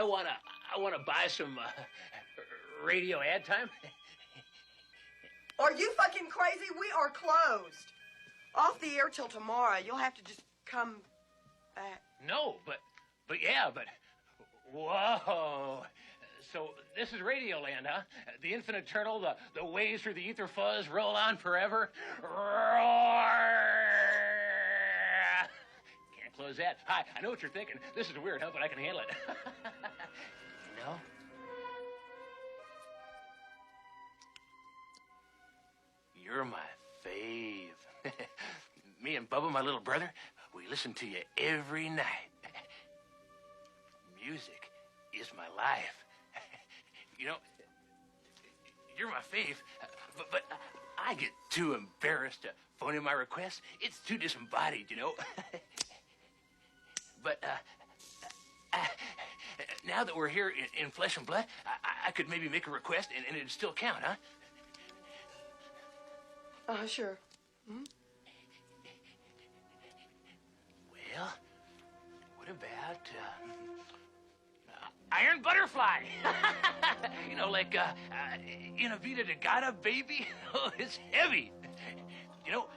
I wanna buy some radio ad time. Are you fucking crazy? We are closed. Off the air till tomorrow. You'll have to just come back. No, but whoa. So this is Radioland, huh? The infinite eternal, the waves through the ether fuzz roll on forever. Roar! Can't close that. Hi, I know what you're thinking. This is weird, huh? But I can handle it. You know? You're my fave. Me and Bubba, my little brother, we listen to you every night. Music is my life. You know, you're my fave, but I get too embarrassed to phone in my request. It's too disembodied, you know. But now that we're here in flesh and blood, I could maybe make a request and it'd still count, huh? Sure. Hmm? Well, what about Iron Butterfly? You know, like In a Vida de Gata, baby. Oh, it's heavy. You know,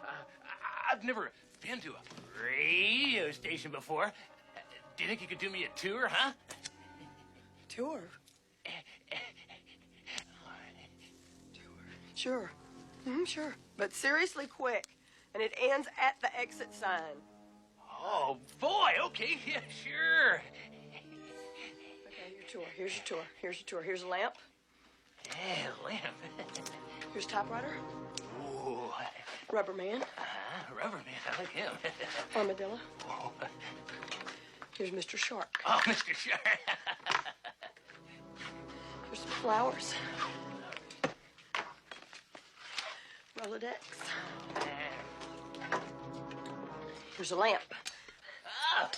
I've never been to a radio station before. Do you think you could do me a tour, huh? Tour? Sure. Sure. But seriously quick. And it ends at the exit sign. Oh, boy. Okay. Yeah, sure. Okay, your tour. Here's your tour. Here's your tour. Here's a lamp. Yeah, lamp. Here's typewriter. Ooh. Rubber man. Rubber man. I like him. Armadillo. Oh. Here's Mr. Shark. Oh, Mr. Shark. Here's some flowers. Rolodex. Here's a lamp. Oh.